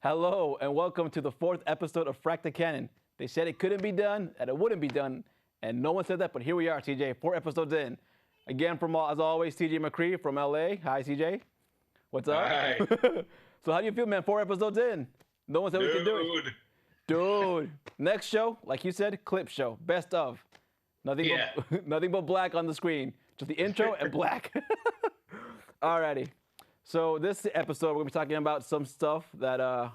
Hello, and welcome to the fourth episode of Frack the Canon. They said it couldn't be done, that it wouldn't be done, and no one said that, but here we are, TJ, 4 episodes in. Again, as always, TJ McCree from LA. Hi, TJ. What's up? Hi. So how do you feel, man? 4 episodes in. No one said we could do it. Dude. Next show, like you said, clip show. Best of. Nothing but black on the screen. Just the intro and black. Alrighty. So this episode, we're going to be talking about some stuff that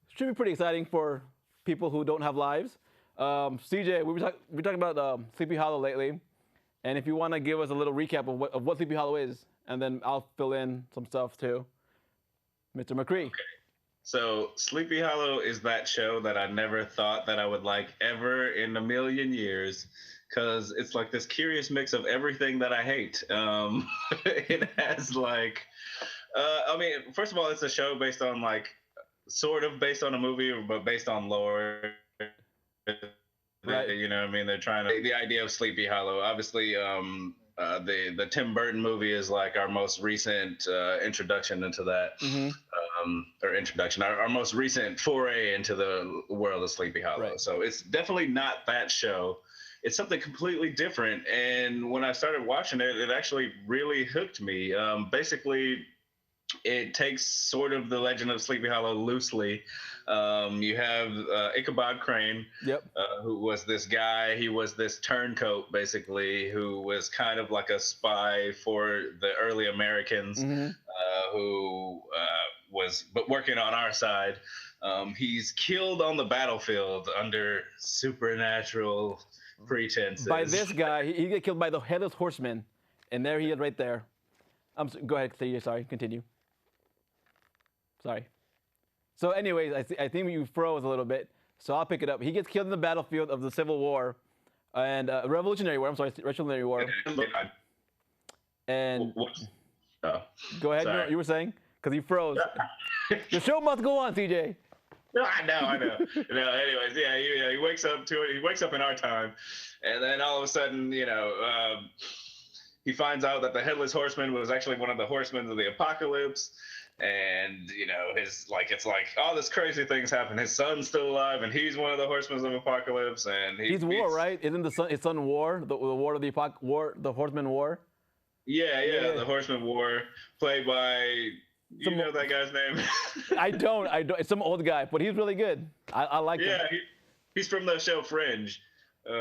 should be pretty exciting for people who don't have lives. CJ, we're talking about Sleepy Hollow lately. And if you want to give us a little recap of what Sleepy Hollow is, and then I'll fill in some stuff too. Mr. McCree. Okay. So Sleepy Hollow is that show that I never thought that I would like ever in a million years, because it's like this curious mix of everything that I hate. It has like, first of all, it's a show based on sort of based on a movie, but based on lore. Right. You know what I mean? They're trying to, the idea of Sleepy Hollow, obviously, the Tim Burton movie is like our most recent introduction into that. Mm-hmm. Our most recent foray into the world of Sleepy Hollow. Right. So it's definitely not that show. It's something completely different. And when I started watching it, it actually really hooked me. Basically, it takes sort of the legend of Sleepy Hollow loosely. You have Ichabod Crane, Yep. Who was this guy. He was this turncoat, basically, who was kind of like a spy for the early Americans, Mm-hmm. who was working on our side. He's killed on the battlefield under supernatural pretenses. By this guy, he got killed by the Headless Horseman. And there he is right there. Go ahead, CJ, sorry, continue. Sorry. So anyways, I think you froze a little bit, so I'll pick it up. He gets killed in the battlefield of the Civil War, and Revolutionary War, Revolutionary War. And go ahead, sorry. you were saying? Because you froze. The show must go on, CJ. No, I know. No, anyways, yeah, he wakes up to it. He wakes up in our time, and then all of a sudden, he finds out that the Headless Horseman was actually one of the horsemen of the apocalypse. And it's like all this crazy things happen. His son's still alive, and he's one of the horsemen of apocalypse. And he's War, right? Isn't his son War, the War of the the Horseman War? Yeah, the Horseman War, played by you know that guy's name? I don't. It's some old guy, but he's really good. I like him. Yeah, he's from the show Fringe. The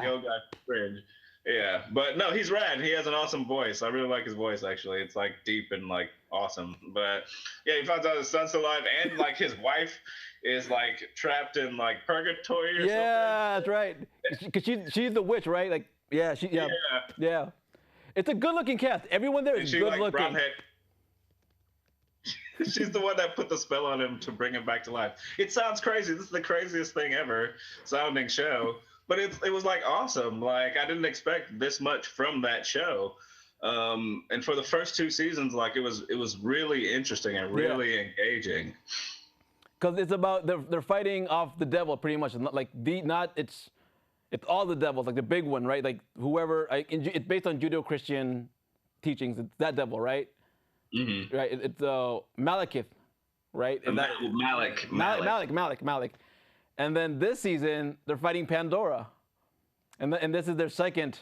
old guy from Fringe. Yeah, but no, he's rad. He has an awesome voice. I really like his voice, actually. It's like deep and like awesome. But yeah, he finds out his son's still alive, and like his wife is like trapped in like purgatory or something. Yeah, that's right. Because she's the witch, right? Like, yeah. It's a good-looking cast. Everyone there is good-looking. Brown hair. She's the one that put the spell on him to bring him back to life. It sounds crazy. This is the craziest thing ever sounding show. But it was like awesome. Like I didn't expect this much from that show. And for the first 2 seasons, like it was really interesting and really engaging. Because it's about they're fighting off the devil pretty much. It's all the devils, like the big one, right? Like whoever. It's based on Judeo-Christian teachings. It's that devil, right? Mm-hmm. Right. It's Malekith, right? Malik. And then this season, they're fighting Pandora. And this is their second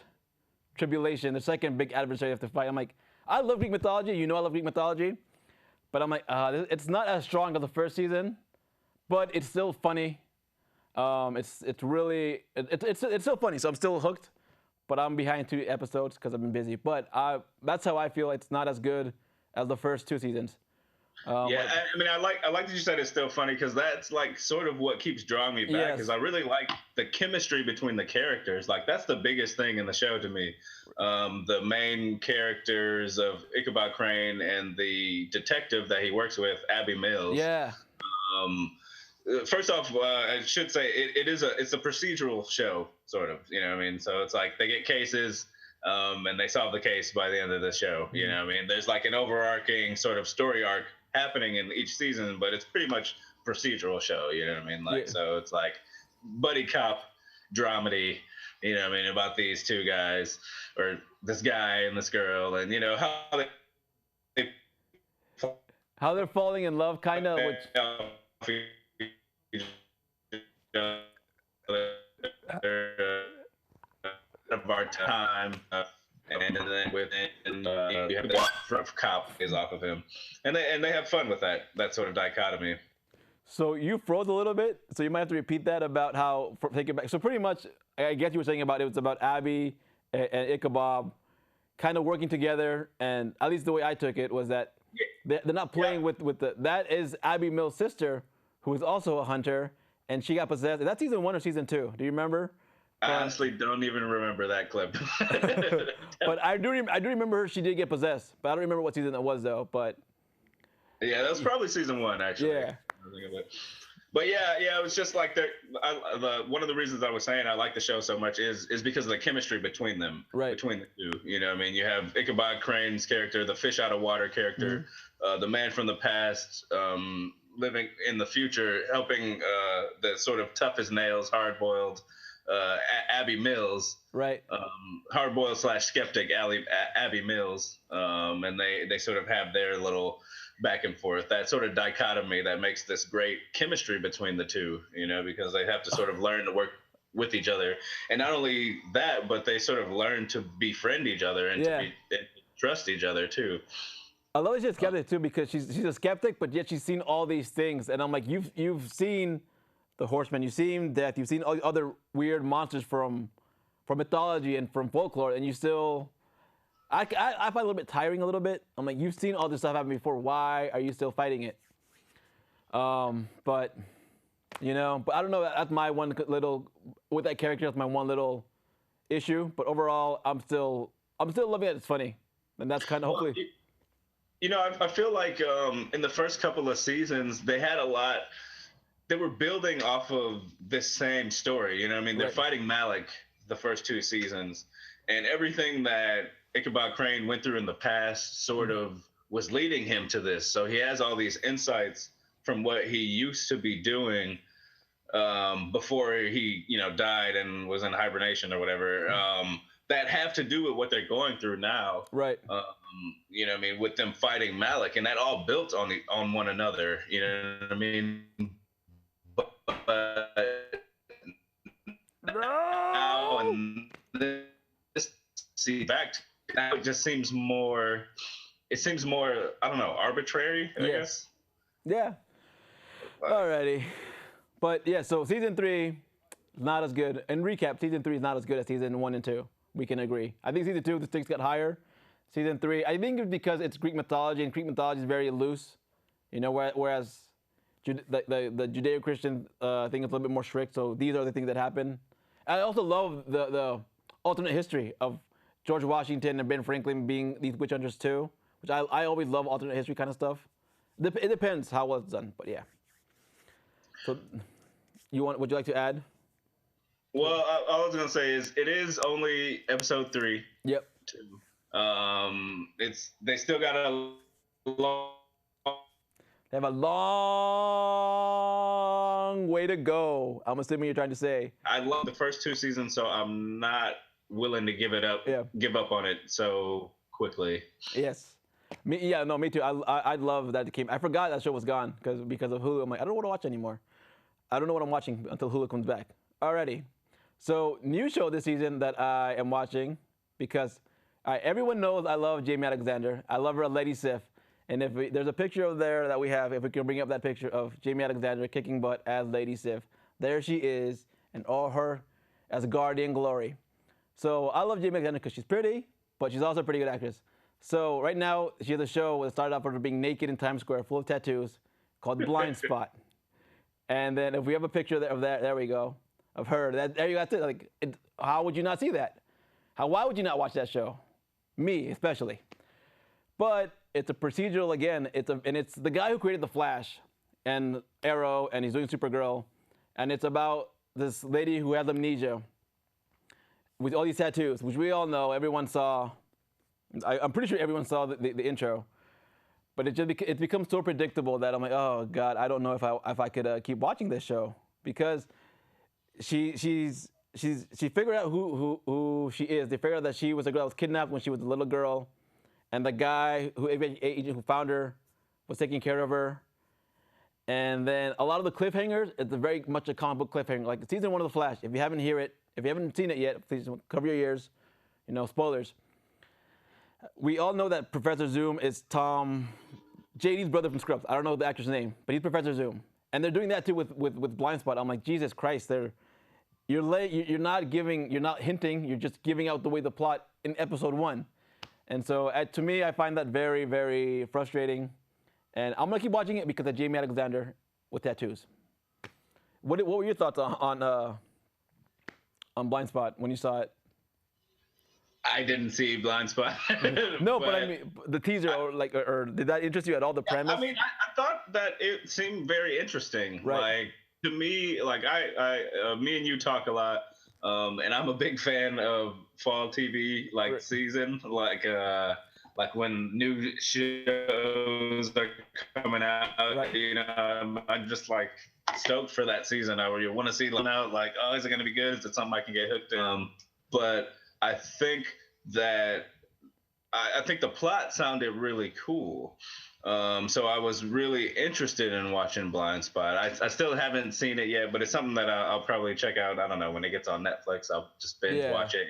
tribulation, the second big adversary they have to fight. I'm like, I love Greek mythology. You know I love Greek mythology. But I'm like, it's not as strong as the first season, but it's still funny. It's still funny, so I'm still hooked. But I'm behind 2 episodes because I've been busy. But that's how I feel. It's not as good as the first 2 seasons. I like that you said it's still funny, because that's like sort of what keeps drawing me back, because I really like the chemistry between the characters. Like that's the biggest thing in the show to me. The main characters of Ichabod Crane and the detective that he works with, Abby Mills. Yeah. First off, I should say it's a procedural show, sort of. You know what I mean? So it's like they get cases. And they solve the case by the end of the show. You know what I mean? There's like an overarching sort of story arc happening in each season, but it's pretty much procedural show. You know what I mean? So it's like buddy cop dramedy. You know what I mean? About these 2 guys, or this guy and this girl, and how they how they're falling in love, kind of. Which of our time, and then you have the cop is off of him, and they have fun with that sort of dichotomy. So you froze a little bit, so you might have to repeat that about how take it back. So pretty much, I guess you were saying about it was about Abby and Ichabod kind of working together, and at least the way I took it was that they're not playing with that is Abby Mills' sister, who is also a hunter, and she got possessed. Is that season 1 or season 2? Do you remember? I honestly don't even remember that clip. But I do remember she did get possessed, but I don't remember what season that was though. But yeah, that was probably season 1 actually. Yeah. But yeah, it was just like one of the reasons I was saying I like the show so much is because of the chemistry between them, between the two. You know, I mean, you have Ichabod Crane's character, the fish out of water character, the man from the past, living in the future, helping the sort of tough as nails, hard boiled Abby Mills, hard boiled / skeptic Abby Mills, and they sort of have their little back and forth, that sort of dichotomy that makes this great chemistry between the two, you know, because they have to sort of learn to work with each other. And not only that, but they sort of learn to befriend each other and to trust each other too. I love that she's a skeptic too, because she's a skeptic, but yet she's seen all these things. And I'm like, you've seen the Horsemen, you've seen death, you've seen all the other weird monsters from mythology and from folklore, and you still... I find it a little bit tiring a little bit. I'm like, you've seen all this stuff happen before. Why are you still fighting it? But, you know, I don't know. That's my one little, with that character, that's my one little issue. But overall, I'm still loving it. It's funny. And that's kind of hopefully. You know, I feel like in the first couple of seasons, they had a lot. They were building off of this same story. You know what I mean? They're fighting Malik the first 2 seasons. And everything that Ichabod Crane went through in the past sort of was leading him to this. So he has all these insights from what he used to be doing before he, you know, died and was in hibernation or whatever, that have to do with what they're going through now. Right. You know what I mean? With them fighting Malik, and that all built on one another. You know what I mean? But now and this see back. Now it just seems more. It seems more. I don't know, arbitrary. I guess. Yeah. Alrighty, but yeah. So season 3 is not as good. In recap, season 3 is not as good as season 1 and 2. We can agree. I think season 2 the stakes got higher. Season 3, I think it's because it's Greek mythology, and Greek mythology is very loose. You know, whereas the Judeo-Christian thing is a little bit more strict. So these are the things that happen. I also love the alternate history of George Washington and Ben Franklin being these witch hunters too, which I always love alternate history kind of stuff. It depends how well it's done, but yeah. So, would you like to add? Well, all I was gonna say is it is only episode 3. Yep. They still got a long. They have a long way to go. I'm assuming you're trying to say. I love the first 2 seasons, so I'm not willing to give up on it so quickly. Yes. Me too. I love that it came. I forgot that show was gone because of Hulu. I'm like, I don't know what to watch anymore. I don't know what I'm watching until Hulu comes back. Alrighty. So new show this season that I am watching because everyone knows I love Jamie Alexander. I love her, Lady Sif. And if there's a picture of there that we have, if we can bring up that picture of Jamie Alexander kicking butt as Lady Sif, there she is in all her Asgardian glory. So I love Jamie Alexander because she's pretty, but she's also a pretty good actress. So right now, she has a show that started off with her being naked in Times Square, full of tattoos, called Blind Spot. And then if we have a picture of that, there we go, of her. There you got it. Like, how would you not see that? Why would you not watch that show? Me, especially. But it's a procedural again. And it's the guy who created The Flash and Arrow, and he's doing Supergirl. And it's about this lady who has amnesia with all these tattoos, which we all know, everyone saw. I'm pretty sure everyone saw the intro, but it becomes so predictable that I'm like, oh God, I don't know if I could keep watching this show, because she figured out who she is. They figured out that she was a girl that was kidnapped when she was a little girl, and the guy who found her was taking care of her. And then a lot of the cliffhangers, it's very much a comic book cliffhanger. Like season 1 of The Flash, if you haven't seen it yet, please cover your ears. Spoilers. We all know that Professor Zoom is Tom, JD's brother from Scrubs. I don't know the actor's name, but he's Professor Zoom. And they're doing that too with Blind Spot. I'm like, Jesus Christ, you're not hinting, you're just giving out the way the plot in episode 1. And so to me, I find that very, very frustrating. And I'm gonna keep watching it because of Jamie Alexander with tattoos. What were your thoughts on Blind Spot when you saw it? I didn't see Blind Spot. No, but I mean the teaser, or did that interest you at all? The premise? I mean, I thought that it seemed very interesting. Right. Like to me, like me and you talk a lot, and I'm a big fan of fall TV season, like when new shows are coming out. Right. I'm just like stoked for that season. You want to see them out, like, oh, is it going to be good? Is it something I can get hooked in? But I think that I think the plot sounded really cool. So I was really interested in watching Blind Spot. I still haven't seen it yet, but it's something that I'll probably check out. I don't know, when it gets on Netflix, I'll just binge watch it,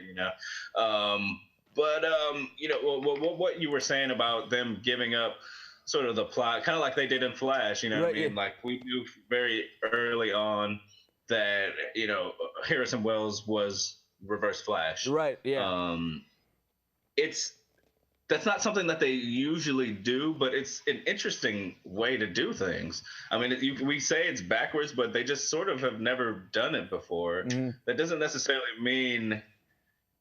what you were saying about them giving up sort of the plot, kind of like they did in Flash, what I mean? Yeah. Like we knew very early on that, Harrison Wells was Reverse Flash. Right, yeah. That's not something that they usually do, but it's an interesting way to do things. I mean, we say it's backwards, but they just sort of have never done it before. Mm-hmm. That doesn't necessarily mean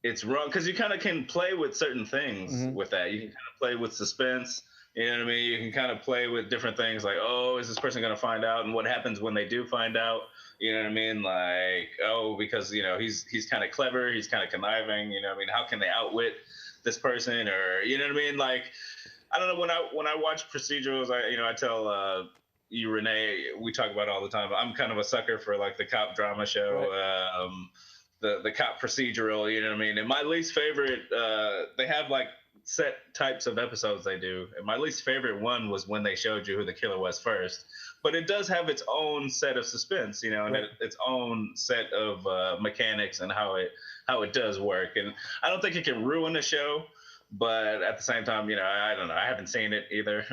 it's wrong, because you kind of can play with certain things with that. You can kind of play with suspense. You know what I mean? You can kind of play with different things like, oh, is this person going to find out? And what happens when they do find out? You know what I mean? Like, oh, because, he's kind of clever. He's kind of conniving. You know what I mean? How can they outwit this person? Or, you know what I mean? Like, I don't know. When I watch procedurals, I tell you, Renee, we talk about it all the time. I'm kind of a sucker for like the cop drama show, right. The cop procedural, you know what I mean? And my least favorite, they have like set types of episodes they do. And my least favorite one was when they showed you who the killer was first. But it does have its own set of suspense, and right. its own set of mechanics and how it does work. And I don't think it can ruin a show, but at the same time, I don't know. I haven't seen it either,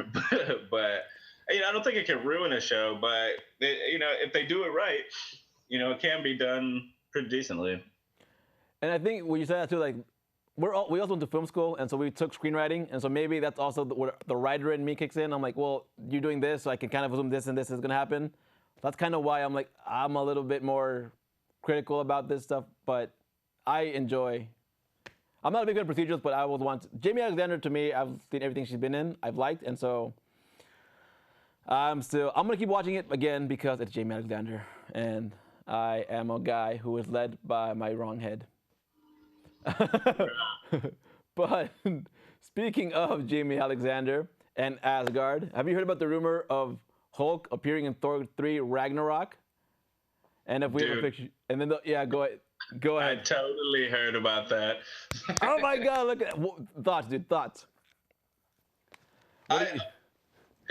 but I don't think it can ruin a show. But if they do it right, it can be done pretty decently. And I think when you say that too, like we also went to film school, and so we took screenwriting, and so maybe that's also where the writer in me kicks in. I'm like, well, you're doing this, so I can kind of assume this and this is gonna happen. That's kind of why I'm like, I'm a little bit more critical about this stuff, but I'm not a big fan of procedurals, but I would want Jamie Alexander. To me, I've seen everything she's been in, I've liked, and so I'm gonna keep watching it again because it's Jamie Alexander, and I am a guy who is led by my wrong head. But speaking of Jamie Alexander and Asgard, have you heard about the rumor of Hulk appearing in Thor 3 Ragnarok? And if we have a picture, and then go ahead. I totally heard about that. Oh my God! Look at thoughts, dude. Thoughts.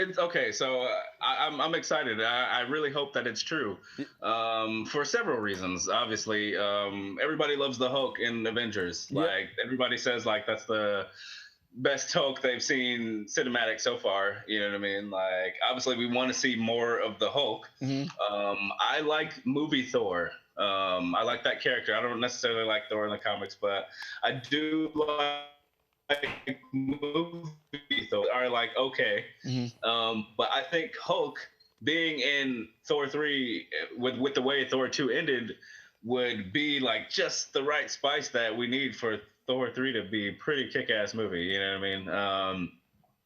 It's okay. So I'm excited. I really hope that it's true, for several reasons. Obviously, everybody loves the Hulk in Avengers. Like everybody says, like that's the best Hulk they've seen cinematic so far. You know what I mean? Like obviously, we want to see more of the Hulk. Mm-hmm. I like movie Thor. I like that character. I don't necessarily like Thor in the comics, but I do like movie Thor are like okay. Mm-hmm. But I think Hulk being in Thor 3 with the way Thor 2 ended would be like just the right spice that we need for Thor 3 to be a pretty kick-ass movie. You know what I mean?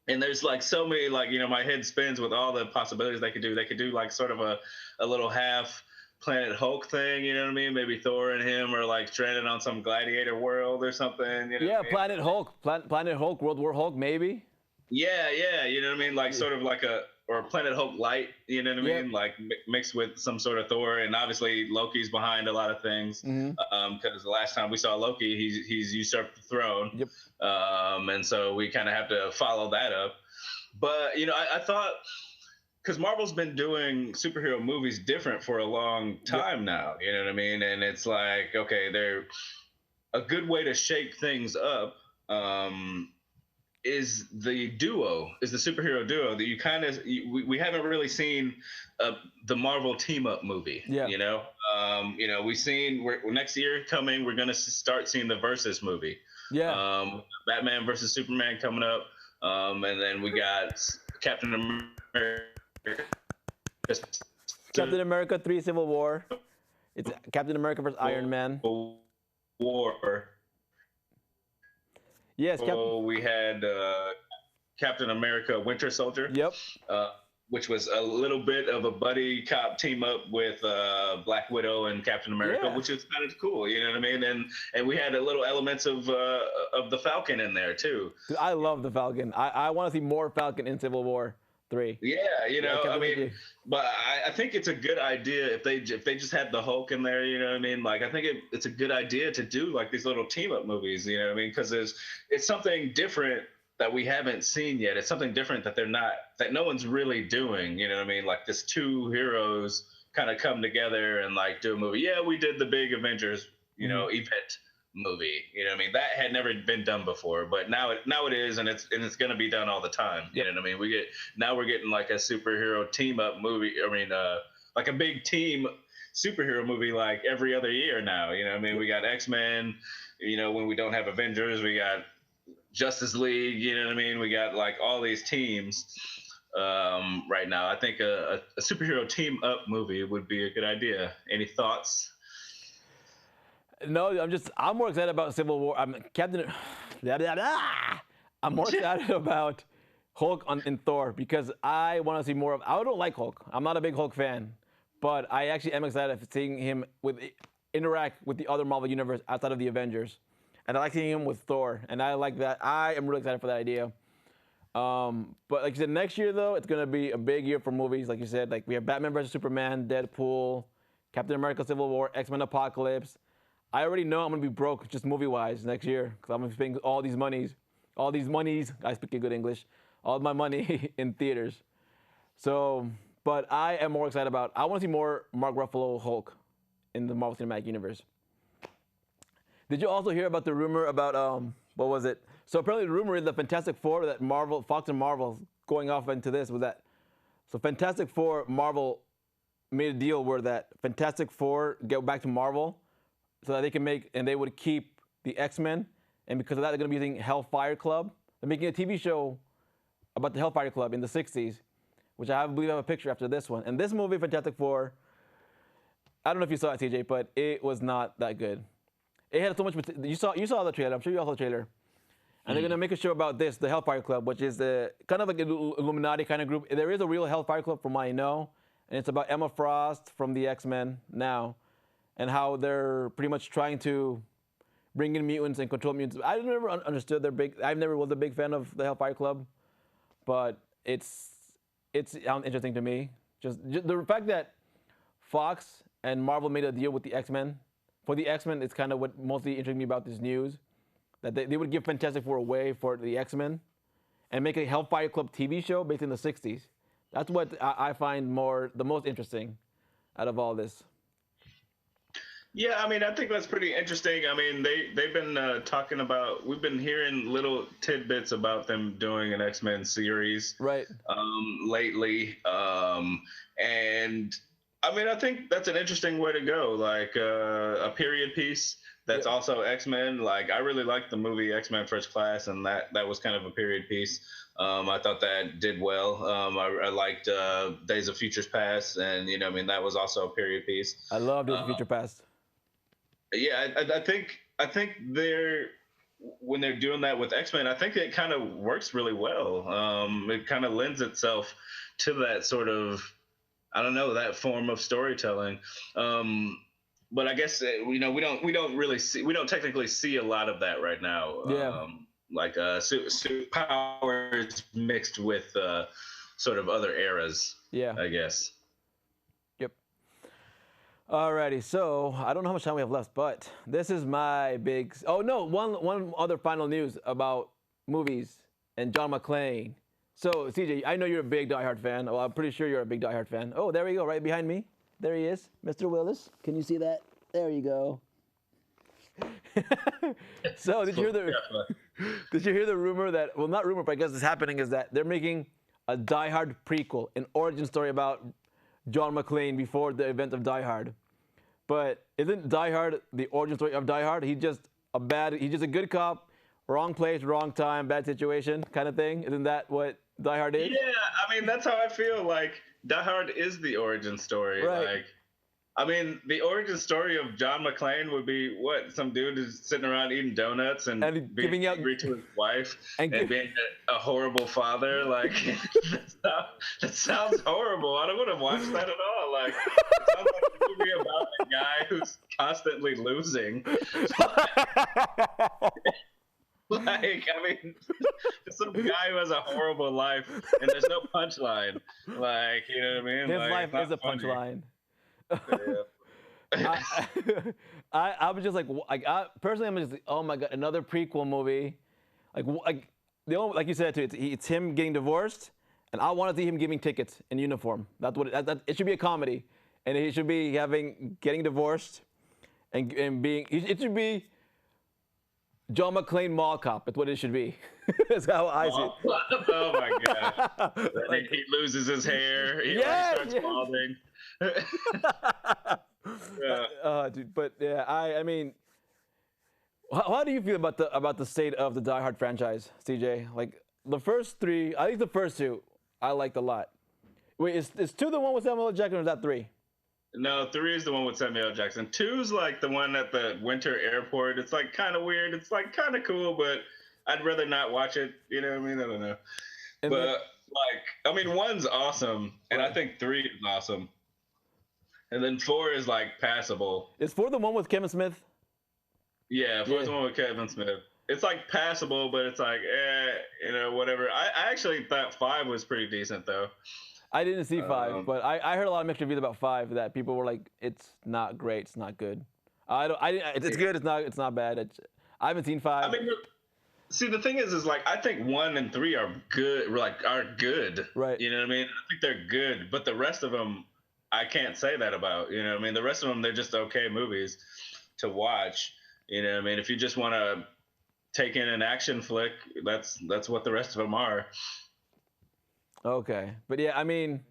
And there's like so many, like, my head spins with all the possibilities they could do. They could do like sort of a little half Planet Hulk thing, you know what I mean? Maybe Thor and him are like stranded on some gladiator world or something. You know what I mean? Planet Hulk, Planet Hulk, World War Hulk, maybe. Yeah, you know what I mean? Like sort of like or Planet Hulk light, you know what I mean? Like mixed with some sort of Thor, and obviously Loki's behind a lot of things. Because the last time we saw Loki, he's usurped the throne. Yep. And so we kind of have to follow that up. But I thought, because Marvel's been doing superhero movies different for a long time now, you know what I mean? And it's like, okay, they're a good way to shake things up. Is the superhero duo that you kind of we haven't really seen the Marvel team up movie. Yeah. We've seen next year coming. We're gonna start seeing the Versus movie. Yeah. Batman versus Superman coming up, and then we got Captain America. Captain America 3 Civil War. It's Captain America versus Iron Man. War. Yes. We had Captain America Winter Soldier. Yep. Which was a little bit of a buddy cop team up with Black Widow and Captain America, which is kind of cool. You know what I mean? And we had a little elements of the Falcon in there too. Dude, I love the Falcon. I want to see more Falcon in Civil War 3. Yeah, I mean, but I think it's a good idea if they just had the Hulk in there. You know what I mean? Like, I think it's a good idea to do like these little team up movies. You know what I mean? Because it's something different that we haven't seen yet. It's something different that no one's really doing. You know what I mean? Like, this two heroes kind of come together and like do a movie. Yeah, we did the big Avengers, event movie. You know what I mean? That had never been done before, but now it is, and it's going to be done all the time. You know what I mean? We're getting like a superhero team up movie. I mean, like a big team superhero movie like every other year now. You know what I mean? We got X-Men. When we don't have Avengers, we got Justice League. You know what I mean? We got like all these teams right now. I think a superhero team up movie would be a good idea. Any thoughts? No, I'm more excited about Civil War. I'm more excited about Hulk in Thor because I want to see more of. I don't like Hulk. I'm not a big Hulk fan, but I actually am excited for seeing him interact with the other Marvel universe outside of the Avengers, and I like seeing him with Thor, and I like that. I am really excited for that idea. But like you said, next year though, it's gonna be a big year for movies. Like you said, like we have Batman versus Superman, Deadpool, Captain America: Civil War, X-Men: Apocalypse. I already know I'm gonna be broke just movie-wise next year because I'm gonna be spending all these monies. I speak good English. All my money in theaters. So, but I am more excited about. I want to see more Mark Ruffalo Hulk in the Marvel Cinematic Universe. Did you also hear about the rumor about what was it? So apparently the rumor is the Fantastic Four that Fox and Marvel going off into this was that. So Fantastic Four, Marvel made a deal where that Fantastic Four go back to Marvel, so that they can they would keep the X-Men, and because of that, they're going to be using Hellfire Club. They're making a TV show about the Hellfire Club in the 60s, which I believe I have a picture after this one. And this movie, Fantastic Four, I don't know if you saw it, TJ, but it was not that good. It had so much. You saw the trailer. I'm sure you saw the trailer. And they're going to make a show about this, the Hellfire Club, which is kind of like an Illuminati kind of group. There is a real Hellfire Club from what I know, and it's about Emma Frost from the X-Men now, and how they're pretty much trying to bring in mutants and control mutants. I never understood I never was a big fan of the Hellfire Club, but it sounds interesting to me. Just the fact that Fox and Marvel made a deal with the X-Men. For the X-Men, it's kind of what mostly interested me about this news, that they would give Fantastic Four away for the X-Men and make a Hellfire Club TV show based in the 60s. That's what I find the most interesting out of all this. Yeah, I mean, I think that's pretty interesting. I mean, they've been talking about. We've been hearing little tidbits about them doing an X-Men series, right? Lately, and I mean, I think that's an interesting way to go. Like a period piece that's also X-Men. Like, I really liked the movie X-Men First Class, and that was kind of a period piece. I thought that did well. I liked Days of Futures Past, and I mean, that was also a period piece. I love Days of Future Past. Yeah, I think when they're doing that with X-Men, I think it kind of works really well. It kind of lends itself to that sort of, I don't know, that form of storytelling. But I guess we don't technically see a lot of that right now. Yeah. Like powers mixed with sort of other eras. Yeah, I guess. Alrighty, so I don't know how much time we have left, but this is my one other final news about movies and John McClane So, CJ, I know you're a big Die Hard fan. Well, I'm pretty sure you're a big Die Hard fan. Oh, there we go, right behind me. There he is, Mr. Willis. Can you see that? There you go. So, did you hear the rumor that, well, not rumor, but I guess it's happening, is that they're making a Die Hard prequel, an origin story about John McClane before the event of Die Hard. But isn't Die Hard the origin story of Die Hard? He's just a good cop, wrong place, wrong time, bad situation kind of thing. Isn't that what Die Hard is? Yeah, I mean, that's how I feel. Like, Die Hard is the origin story. Right. Like, I mean, the origin story of John McClane would be what? Some dude is sitting around eating donuts and being angry to his wife and being a horrible father. Like, that sounds horrible. I don't want to watch that at all. Like, it sounds like a movie about a guy who's constantly losing. Like, I mean, some guy who has a horrible life and there's no punchline. Like, you know what I mean? His like, life is a punchline. Yeah. I was just like personally, I'm just like, oh my god, another prequel movie. Like you said too, it's him getting divorced, and I want to see him giving tickets in uniform. That's what it should be, a comedy, and he should be getting divorced, and being it should be John McClane Mall Cop. That's what it should be. That's how I see it. Oh my god! Like, he loses his hair. He starts balding. Yeah. Dude, but yeah, I mean, how do you feel about the state of the Die Hard franchise, CJ? Like the first three, I think the first two, I liked a lot. Wait, is 2 the one with Samuel L. Jackson, or is that 3? No, 3 is the one with Samuel L. Jackson. 2's like the one at the winter airport. It's like kind of weird. It's like kind of cool, but I'd rather not watch it. You know what I mean? I don't know. And but like, I mean, 1's awesome, and I think 3 is awesome. And then 4 is like passable. Is 4 the one with Kevin Smith? Yeah, 4 is the one with Kevin Smith. It's like passable, but it's like, whatever. I actually thought 5 was pretty decent though. I didn't see 5, but I heard a lot of mixed reviews about 5 that people were like, it's not great, it's not good. It's good, it's not bad. I haven't seen 5. I mean, see, the thing is like, I think 1 and 3 are good, are good. Right. You know what I mean? I think they're good, but the rest of them, I can't say that about. You know what I mean? The rest of them, they're just okay movies to watch. You know what I mean? If you just want to take in an action flick, that's what the rest of them are. Okay. But yeah, I mean,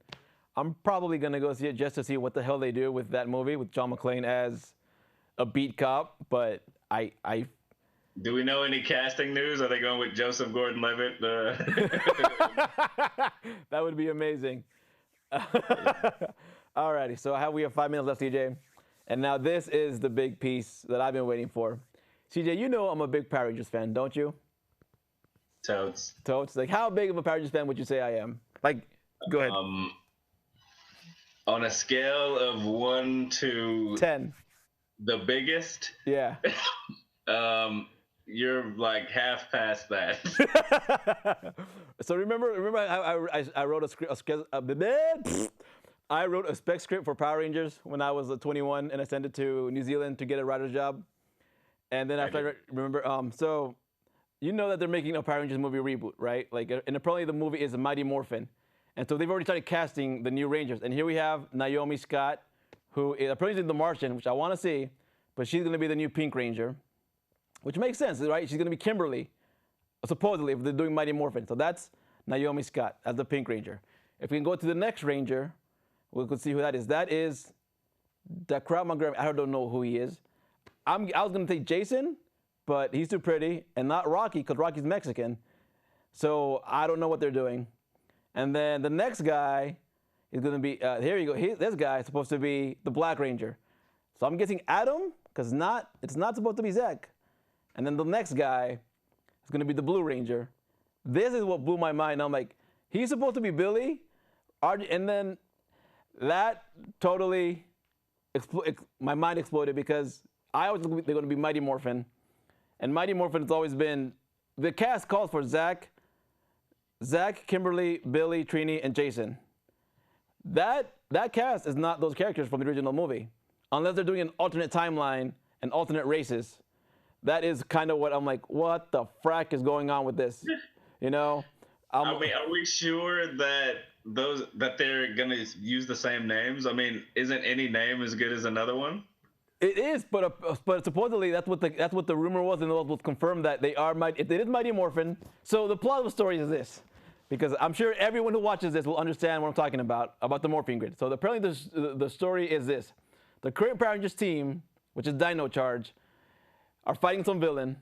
I'm probably going to go see it just to see what the hell they do with that movie with John McClane as a beat cop. But I Do we know any casting news? Are they going with Joseph Gordon-Levitt? That would be amazing. Alrighty, so we have 5 minutes left, CJ. And now this is the big piece that I've been waiting for. CJ, you know I'm a big Power Rangers fan, don't you? Totes. Like, how big of a Power Rangers fan would you say I am? Like, go ahead. On a scale of 1 to 10, the biggest. Yeah. You're like half past that. So remember I wrote I wrote a spec script for Power Rangers when I was 21, and I sent it to New Zealand to get a writer's job. And then so you know that they're making a Power Rangers movie reboot, right? Like, and apparently the movie is a Mighty Morphin. And so they've already started casting the new Rangers. And here we have Naomi Scott, who is apparently in The Martian, which I want to see, but she's going to be the new Pink Ranger, which makes sense, right? She's going to be Kimberly, supposedly, if they're doing Mighty Morphin. So that's Naomi Scott as the Pink Ranger. If we can go to the next Ranger, we could see who that is. That is Crowd Montgomery. I don't know who he is. I was going to take Jason, but he's too pretty, and not Rocky, because Rocky's Mexican. So I don't know what they're doing. And then the next guy is going to be, here you go. This guy is supposed to be the Black Ranger. So I'm guessing Adam, because it's not supposed to be Zach. And then the next guy is going to be the Blue Ranger. This is what blew my mind. I'm like, he's supposed to be Billy? And then that totally, my mind exploded, because I always think they're going to be Mighty Morphin. And Mighty Morphin has always been, the cast calls for Zach, Kimberly, Billy, Trini, and Jason. That cast is not those characters from the original movie, unless they're doing an alternate timeline and alternate races. That is kind of what I'm like, what the frack is going on with this? You know, I mean, are we sure that they're gonna use the same names? I mean, isn't any name as good as another one? It is, but supposedly that's what the rumor was, and it was confirmed that they are Mighty. It is Mighty Morphin. So the plot of the story is this, because I'm sure everyone who watches this will understand what I'm talking about the morphing grid. So apparently the story is this: the current Power Rangers team, which is Dino Charge, are fighting some villain,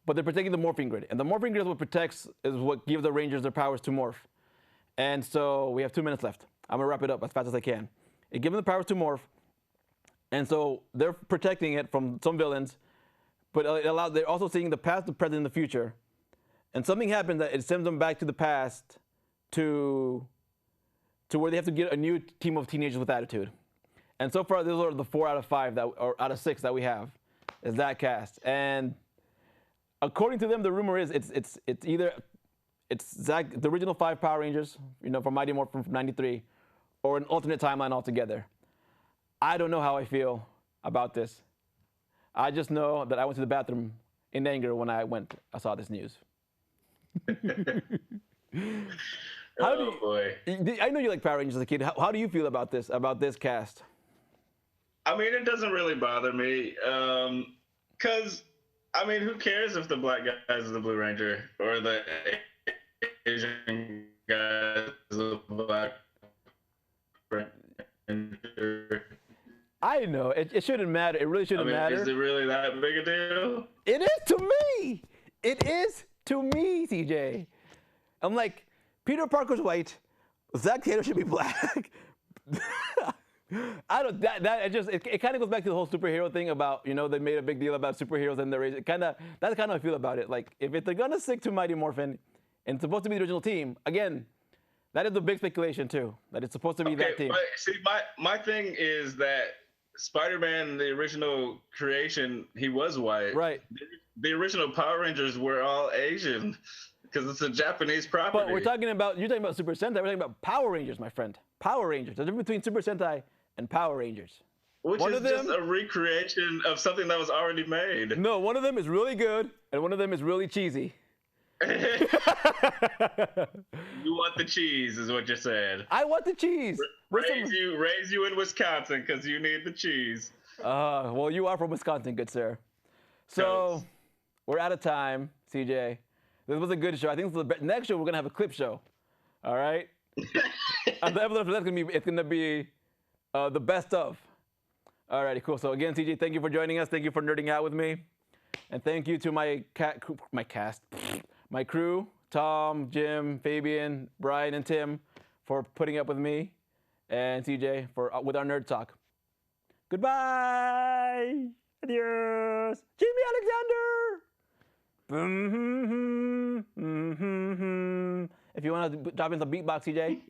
but they're protecting the morphing grid, and the morphing grid is what gives the Rangers their powers to morph. And so we have 2 minutes left. I'm gonna wrap it up as fast as I can. It gives them the powers to morph. And so they're protecting it from some villains, but they're also seeing the past, the present, and the future. And something happens that it sends them back to the past to where they have to get a new team of teenagers with attitude. And so far, those are the 4 out of 5 or out of 6 that we have, is that cast. And according to them, the rumor is it's either the original 5 Power Rangers, from Mighty Morphin from '93, or an alternate timeline altogether. I don't know how I feel about this. I just know that I went to the bathroom in anger when I saw this news. Boy. I know you like Power Rangers as a kid. How do you feel about this cast? I mean, it doesn't really bother me. Because, I mean, who cares if the black guy is the Blue Ranger or the Asian guy is the Black Ranger? I know. It shouldn't matter. It really shouldn't matter. Is it really that big a deal? It is to me. It is to me, CJ. I'm like, Peter Parker's white. Zack Taylor should be black. I don't. It kind of goes back to the whole superhero thing about, they made a big deal about superheroes and their race. That's kind of how I feel about it. Like, if they're gonna stick to Mighty Morphin and it's supposed to be the original team, again, that is a big speculation too. That it's supposed to be that team. But see, my thing is that Spider-Man, the original creation, he was white. Right. The original Power Rangers were all Asian because it's a Japanese property. But you're talking about Super Sentai. We're talking about Power Rangers, my friend. Power Rangers. There's a difference between Super Sentai and Power Rangers. Which is just a recreation of something that was already made. No, one of them is really good and one of them is really cheesy. You want the cheese, is what you said. I want the cheese. Raise you in Wisconsin because you need the cheese. Well, you are from Wisconsin, good sir. So we're out of time, CJ. This was a good show. I think the next show we're gonna have a clip show. All right. And the episode after that's it's gonna be the best of. Alrighty, cool. So again, CJ, thank you for joining us. Thank you for nerding out with me, and thank you to my crew, Tom, Jim, Fabian, Brian, and Tim, for putting up with me, and CJ with our nerd talk. Goodbye. Adios. Jimmy Alexander. If you want to drop in some beatbox, CJ.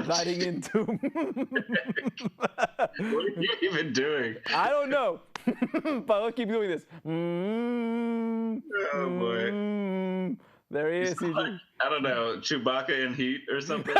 Sliding into. What are you even doing? I don't know, but let's keep doing this. Oh boy. There he is. I don't know, Chewbacca in Heat or something.